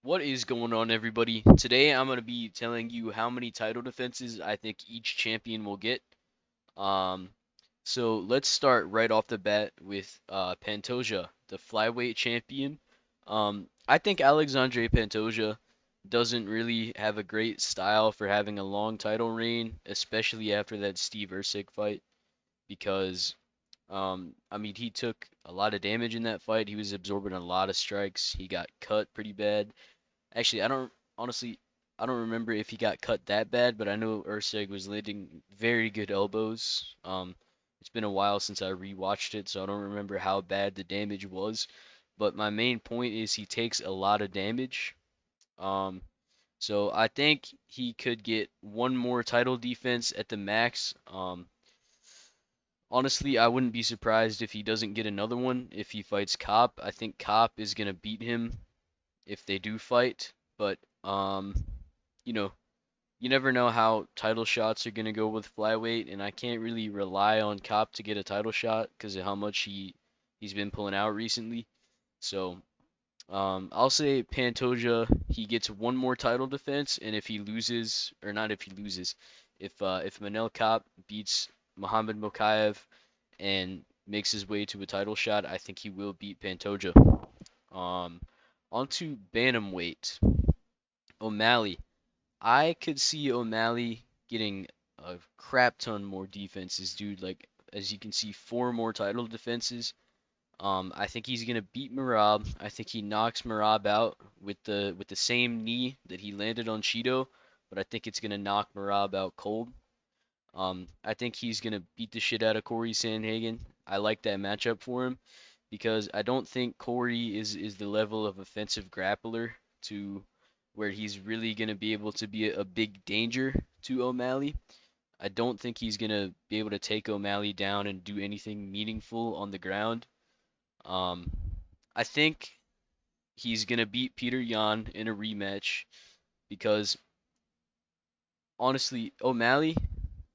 What is going on, everybody? Today I'm going to be telling you how many title defenses I think each champion will get. Um, so let's start right off the bat with Pantoja, the Flyweight champion. I think Alexandre Pantoja doesn't really have a great style for having a long title reign, especially after that Steve Erceg fight, because I mean, he took a lot of damage in that fight. He was absorbing a lot of strikes. He got cut pretty bad. Actually, I don't honestly, I don't remember if he got cut that bad, but I know Urseg was landing very good elbows. It's been a while since I rewatched it, so I don't remember how bad the damage was. But my main point is he takes a lot of damage. Um, so I think he could get one more title defense at the max. Honestly, I wouldn't be surprised if he doesn't get another one if he fights Cop. I think Cop is gonna beat him if they do fight, but you know, you never know how title shots are gonna go with flyweight, and I can't really rely on Cop to get a title shot because of how much he's been pulling out recently. So I'll say Pantoja he gets one more title defense, and if he loses, or not if he loses, if Manel Cop beats Muhammad Mokaev and makes his way to a title shot, I think he will beat Pantoja. Um, onto Bantamweight. O'Malley. I could see O'Malley getting a crap ton more defenses, dude. Like, as you can see, four more title defenses. I think he's gonna beat Marab. I think he knocks Marab out with the same knee that he landed on Cheeto, but I think it's gonna knock Marab out cold. I think he's gonna beat the shit out of Corey Sandhagen. I like that matchup for him because I don't think Corey is the level of offensive grappler to where he's really gonna be able to be a big danger to O'Malley. I don't think he's gonna be able to take O'Malley down and do anything meaningful on the ground. Um, I think he's gonna beat Peter Yan in a rematch because honestly, O'Malley,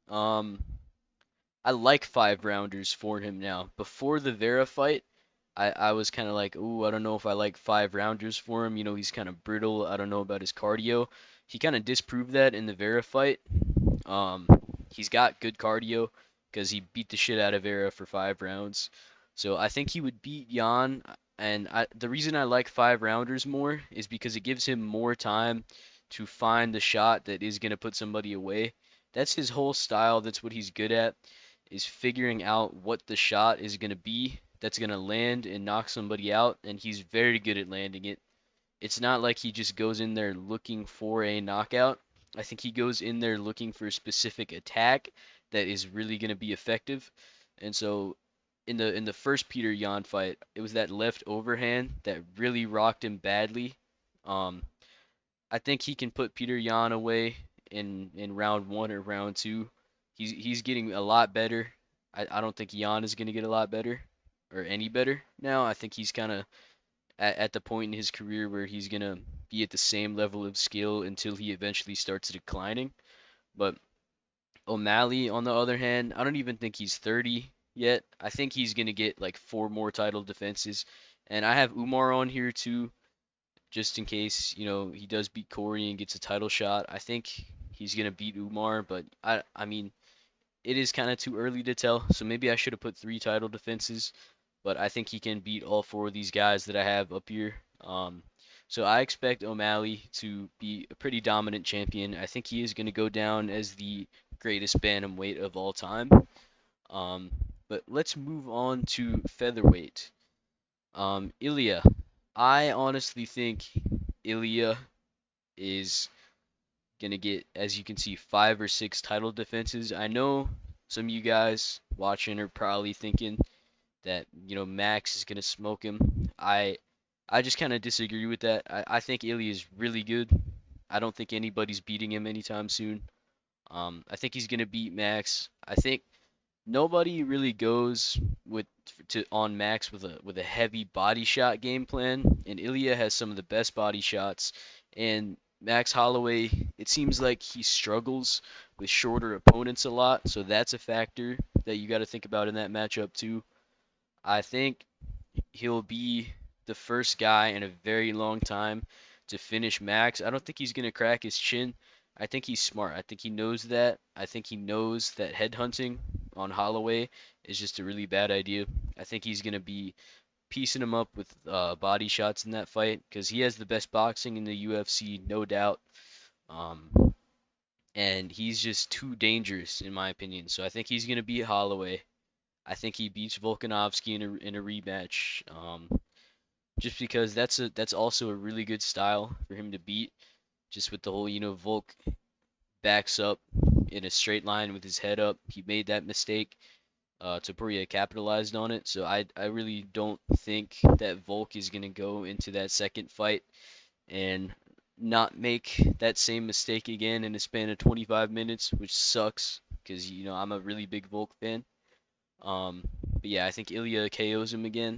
um, I like five rounders for him now. Before the Vera fight, I was kind of like, ooh, I don't know if I like five rounders for him. You know, he's kind of brittle. I don't know about his cardio. He kind of disproved that in the Vera fight. Um, he's got good cardio because he beat the shit out of Vera for 5 rounds. So I think he would beat Jan. And the reason I like five rounders more is because it gives him more time to find the shot that is going to put somebody away. That's his whole style. That's what he's good at, is figuring out what the shot is going to be that's going to land and knock somebody out. And he's very good at landing it. It's not like he just goes in there looking for a knockout. I think he goes in there looking for a specific attack that is really going to be effective. And so in the first Peter Yan fight, it was that left overhand that really rocked him badly. Um, I think he can put Peter Yan away in round one or round two. He's getting a lot better. I don't think Yan is going to get a lot better or any better now. I think he's kind of at the point in his career where he's gonna be at the same level of skill until he eventually starts declining. But O'Malley, on the other hand, I don't even think he's 30 yet. I think he's gonna get like four more title defenses, and I have Umar on here too, just in case he does beat Corey and gets a title shot. I think he's gonna beat Umar, but I mean it is kind of too early to tell, so maybe I should have put three title defenses, but I think he can beat all four of these guys that I have up here. So I expect O'Malley to be a pretty dominant champion. I think he is going to go down as the greatest bantamweight of all time. Um, but let's move on to featherweight. Ilya. I honestly think Ilya is gonna get, as you can see, five or six title defenses. I know some of you guys watching are probably thinking that Max is gonna smoke him. I just kind of disagree with that. I think Ilya is really good. I don't think anybody's beating him anytime soon. I think he's gonna beat Max. I think nobody really goes with to on Max with a heavy body shot game plan, and Ilya has some of the best body shots. And Max Holloway, it seems like he struggles with shorter opponents a lot, so that's a factor that you got to think about in that matchup too. I think he'll be the first guy in a very long time to finish Max. I don't think he's gonna crack his chin. I think he's smart. I think he knows that. I think he knows that headhunting on Holloway is just a really bad idea. I think he's gonna be piecing him up with body shots in that fight because he has the best boxing in the UFC, no doubt. Um, and he's just too dangerous in my opinion. So I think he's gonna beat Holloway. I think he beats Volkanovski in a rematch. Just because that's also a really good style for him to beat. Just with the whole, Volk backs up in a straight line with his head up. He made that mistake. Topuria capitalized on it. So I really don't think that Volk is gonna go into that second fight and not make that same mistake again in a span of 25 minutes, which sucks because I'm a really big Volk fan. But yeah, I think Ilya KOs him again.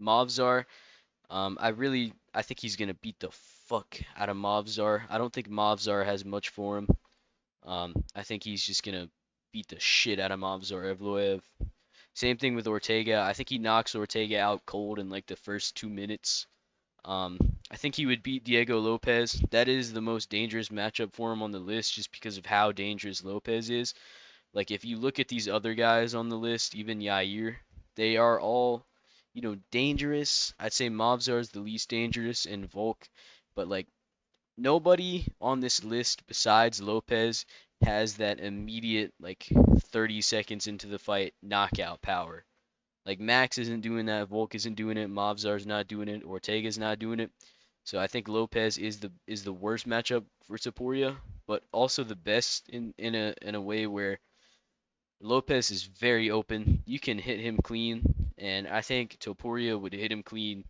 Movzar, I think he's gonna beat the fuck out of Movzar. I don't think Movzar has much for him. I think he's just gonna beat the shit out of Movzar Evloev. Same thing with Ortega. I think he knocks Ortega out cold in like the first 2 minutes. Um, I think he would beat Diego Lopez. That is the most dangerous matchup for him on the list just because of how dangerous Lopez is. Like if you look at these other guys on the list, even Yair, they are all, dangerous. I'd say Mavzar is the least dangerous and Volk, but like nobody on this list besides Lopez has that immediate like 30 seconds into the fight knockout power. Like Max isn't doing that, Volk isn't doing it, Mavzar's not doing it, Ortega's not doing it. So I think Lopez is the worst matchup for Topuria, but also the best in a way where Lopez is very open. You can hit him clean, and I think Topuria would hit him clean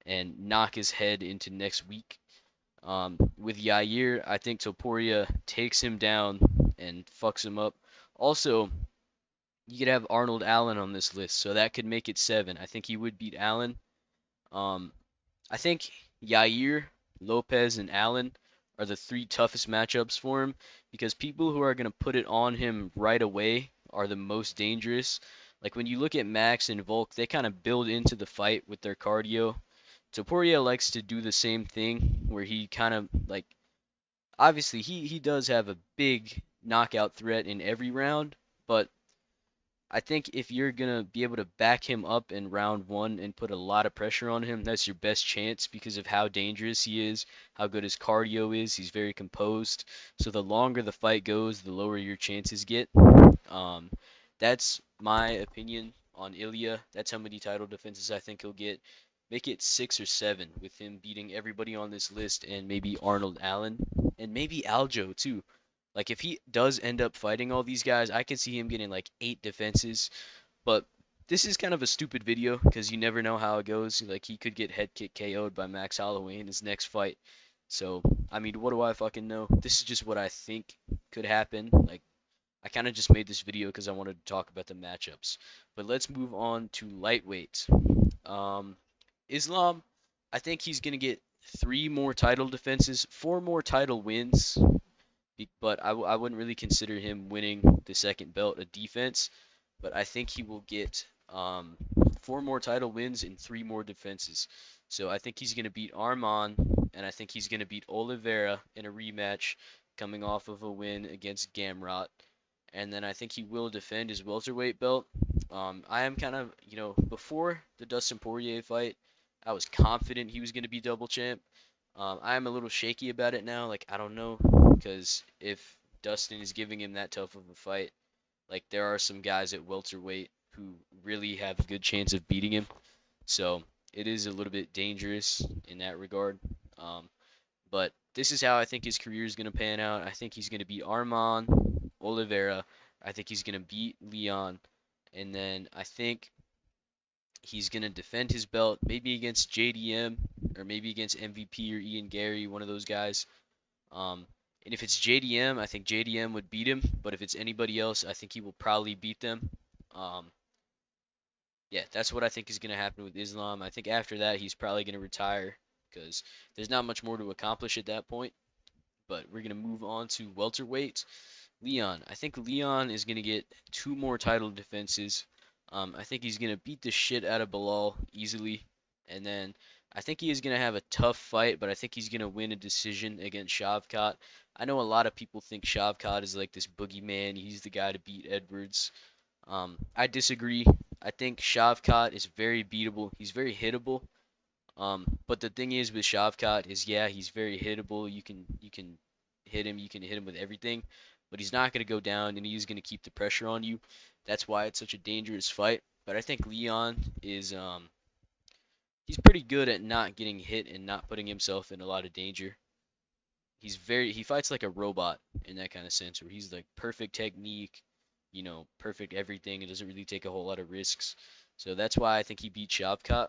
and knock his head into next week. With Yair, I think Topuria takes him down and fucks him up. Also, you could have Arnold Allen on this list, so that could make it 7. I think he would beat Allen. Um, I think Yair, Lopez, and Allen are the 3 toughest matchups for him because people who are going to put it on him right away are the most dangerous. Like when you look at Max and Volk, they kind of build into the fight with their cardio. Topuria likes to do the same thing where he kind of like obviously he does have a big knockout threat in every round, but I think if you're gonna be able to back him up in round 1 and put a lot of pressure on him, that's your best chance because of how dangerous he is, how good his cardio is. He's very composed. So the longer the fight goes, the lower your chances get. Um, that's my opinion on Ilya. That's how many title defenses I think he'll get. Make it 6 or 7 with him beating everybody on this list and maybe Arnold Allen and maybe Aljo too. Like if he does end up fighting all these guys, I could see him getting like 8 defenses. But this is kind of a stupid video because you never know how it goes. Like he could get head kick KO'd by Max Holloway in his next fight. So I mean, what do I fucking know? This is just what I think could happen. Like I kind of just made this video because I wanted to talk about the matchups. But let's move on to lightweight. Um, Islam, I think he's gonna get 3 more title defenses, 4 more title wins, but I wouldn't really consider him winning the second belt a defense. But I think he will get 4 more title wins and 3 more defenses. So I think he's gonna beat Arman, and I think he's gonna beat Oliveira in a rematch, coming off of a win against Gamrot. And then I think he will defend his welterweight belt. I am kind of, before the Dustin Poirier fight, I was confident he was going to be double champ. I am a little shaky about it now. Like, I don't know, because if Dustin is giving him that tough of a fight, like, there are some guys at welterweight who really have a good chance of beating him. So it is a little bit dangerous in that regard. Um, but this is how I think his career is going to pan out. I think he's going to beat Arman, Oliveira. I think he's going to beat Leon. And then I think he's going to defend his belt, maybe against JDM or maybe against MVP or Ian Gary, one of those guys. And if it's JDM, I think JDM would beat him. But if it's anybody else, I think he will probably beat them. Um, yeah, that's what I think is going to happen with Islam. I think after that, he's probably going to retire because there's not much more to accomplish at that point. But we're going to move on to welterweight. Leon. I think Leon is going to get 2 more title defenses. I think he's going to beat the shit out of Bilal easily. And then I think he is going to have a tough fight, but I think he's going to win a decision against Shavkat. I know a lot of people think Shavkat is like this boogeyman. He's the guy to beat Edwards. I disagree. I think Shavkat is very beatable. He's very hittable. But the thing is with Shavkat is, yeah, he's very hittable. You can hit him. You can hit him with everything, but he's not going to go down, and he's going to keep the pressure on you. That's why it's such a dangerous fight. But I think Leon is he's pretty good at not getting hit and not putting himself in a lot of danger. He fights like a robot in that kind of sense, where he's like perfect technique, perfect everything. It doesn't really take a whole lot of risks. So that's why I think he beat Shavkat.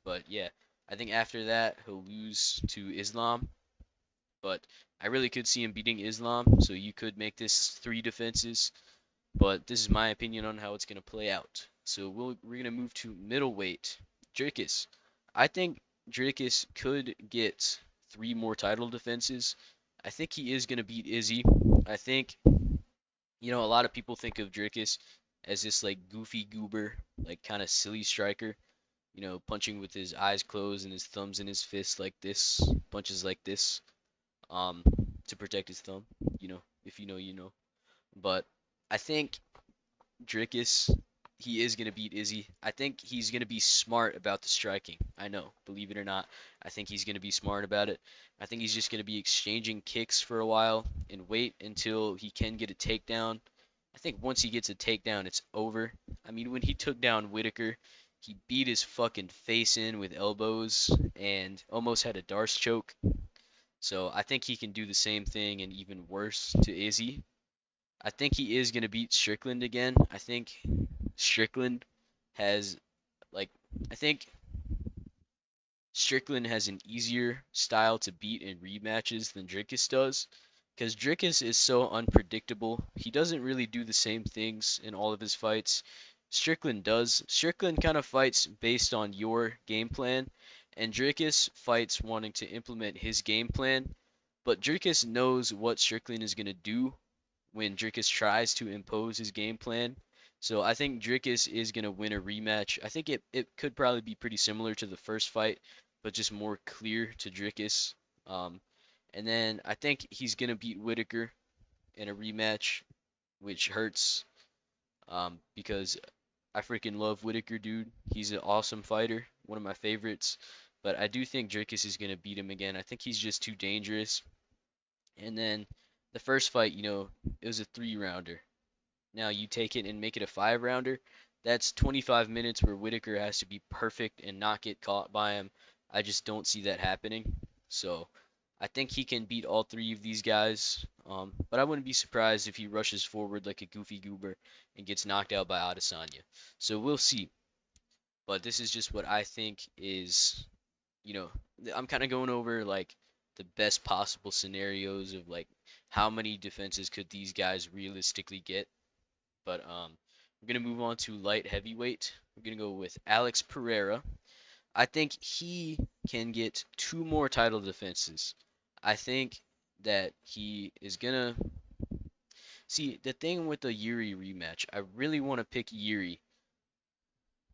But yeah, I think after that he'll lose to Islam. But I really could see him beating Islam. So you could make this 3 defenses. But this is my opinion on how it's gonna play out. So we're gonna move to middleweight. Dricus. I think Dricus could get 3 more title defenses. I think he is gonna beat Izzy. I think a lot of people think of Dricus as this like goofy goober, like kind of silly striker. Punching with his eyes closed and his thumbs in his fists like this, punches like this, um, to protect his thumb. If you know, you know. But I think Dricus, he is going to beat Izzy. I think he's going to be smart about the striking. I know, believe it or not. I think he's going to be smart about it. I think he's just going to be exchanging kicks for a while and wait until he can get a takedown. I think once he gets a takedown, it's over. I mean, when he took down Whitaker, he beat his fucking face in with elbows and almost had a Darce choke. So I think he can do the same thing and even worse to Izzy. I think he is going to beat Strickland again. I think Strickland has like I think Strickland has an easier style to beat in rematches than Dricus does, because Dricus is so unpredictable. He doesn't really do the same things in all of his fights. Strickland does. Strickland kind of fights based on your game plan, and Dricus fights wanting to implement his game plan. But Dricus knows what Strickland is going to do when Dricus tries to impose his game plan. So I think Dricus is going to win a rematch. I think it could probably be pretty similar to the first fight, but just more clear to Dricus. Um, and then I think he's going to beat Whitaker in a rematch, which hurts because I freaking love Whitaker, dude. He's an awesome fighter, one of my favorites. But I do think Dricus is going to beat him again. I think he's just too dangerous. And then the first fight, it was a 3 rounder. Now you take it and make it a 5 rounder. That's 25 minutes where Whitaker has to be perfect and not get caught by him. I just don't see that happening. So I think he can beat all 3 of these guys. But I wouldn't be surprised if he rushes forward like a goofy goober and gets knocked out by Adesanya. So we'll see. But this is just what I think is, you know, I'm kind of going over like the best possible scenarios of like how many defenses could these guys realistically get. But we're gonna move on to light heavyweight. We're gonna go with Alex Pereira. I think he can get 2 more title defenses. I think that he is gonna see the thing with the Yuri rematch. I really want to pick Yuri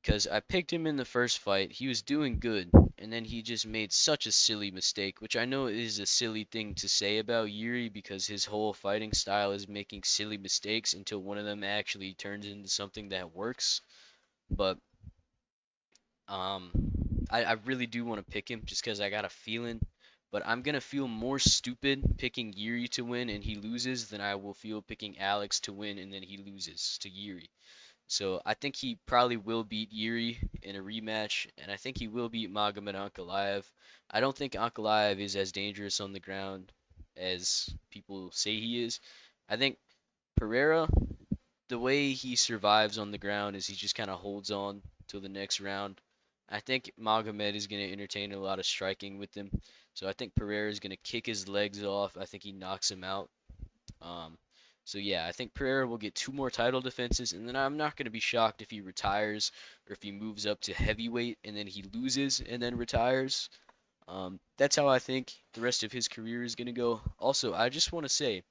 because I picked him in the first fight. He was doing good, and then he just made such a silly mistake, which I know is a silly thing to say about Yuri because his whole fighting style is making silly mistakes until one of them actually turns into something that works. But um, I really do want to pick him just because I got a feeling. But I'm gonna feel more stupid picking Yuri to win and he loses than I will feel picking Alex to win and then he loses to Yuri. So I think he probably will beat Yuri in a rematch, and I think he will beat Magomed Ankalaev. I don't think Ankalaev is as dangerous on the ground as people say he is. I think Pereira, the way he survives on the ground is he just kind of holds on till the next round. I think Magomed is going to entertain a lot of striking with him. So I think Pereira is going to kick his legs off. I think he knocks him out. Um, so yeah, I think Pereira will get 2 more title defenses, and then I'm not going to be shocked if he retires or if he moves up to heavyweight and then he loses and then retires. That's how I think the rest of his career is going to go. Also, I just want to say,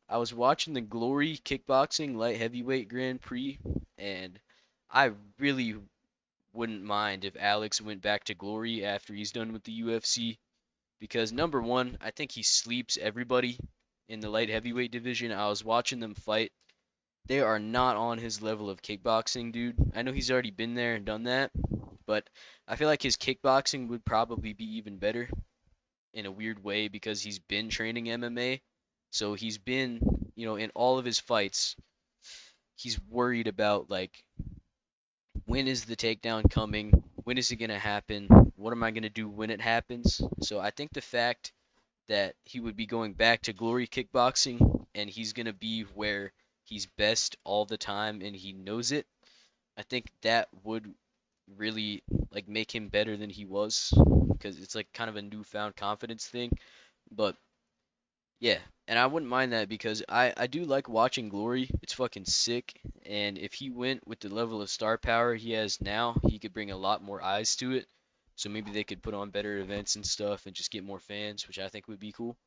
I was watching the Glory Kickboxing Light Heavyweight Grand Prix, and I really wouldn't mind if Alex went back to glory after he's done with the UFC because number one, I think he sleeps everybody in the light heavyweight division. I was watching them fight. They are not on his level of kickboxing, dude. I know he's already been there and done that, but I feel like his kickboxing would probably be even better in a weird way because he's been training MMA. So he's been, in all of his fights, he's worried about like when is the takedown coming? When is it going to happen? What am I going to do when it happens? So I think the fact that he would be going back to glory kickboxing and he's going to be where he's best all the time and he knows it, I think that would really like make him better than he was because it's like kind of a newfound confidence thing. But yeah, and I wouldn't mind that because I do like watching Glory. It's fucking sick. And if he went with the level of star power he has now, he could bring a lot more eyes to it. So maybe they could put on better events and stuff and just get more fans, which I think would be cool.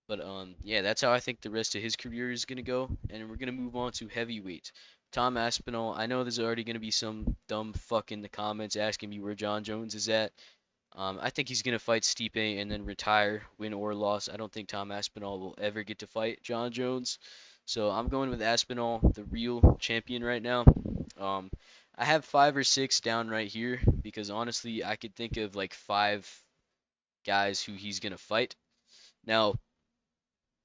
But yeah, that's how I think the rest of his career is gonna go. And we're gonna move on to heavyweight. Tom Aspinall. I know there's already gonna be some dumb fuck in the comments asking me where John Jones is at. I think he's gonna fight Stipe and then retire, win or loss. I don't think Tom Aspinall will ever get to fight John Jones. So I'm going with Aspinall, the real champion right now. Um, I have five or six down right here because honestly, I could think of like five guys who he's gonna fight. Now,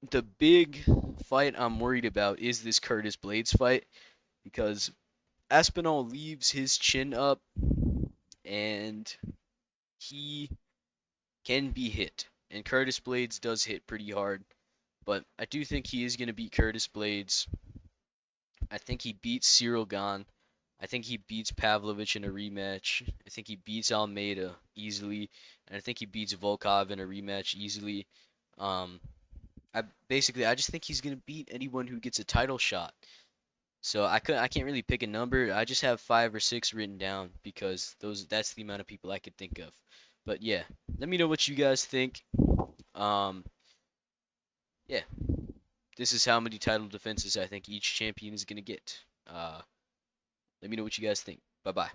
the big fight I'm worried about is this Curtis Blades fight because Aspinall leaves his chin up and he can be hit. And Curtis Blades does hit pretty hard. But I do think he is going to beat Curtis Blades. I think he beats Cyril Gane. I think he beats Pavlovich in a rematch. I think he beats Almeida easily. And I think he beats Volkov in a rematch easily. Um, I just think he's going to beat anyone who gets a title shot. So I can't really pick a number. I just have five or six written down because that's the amount of people I could think of. But yeah, let me know what you guys think. Um, yeah, this is how many title defenses I think each champion is gonna get. Let me know what you guys think. Bye bye.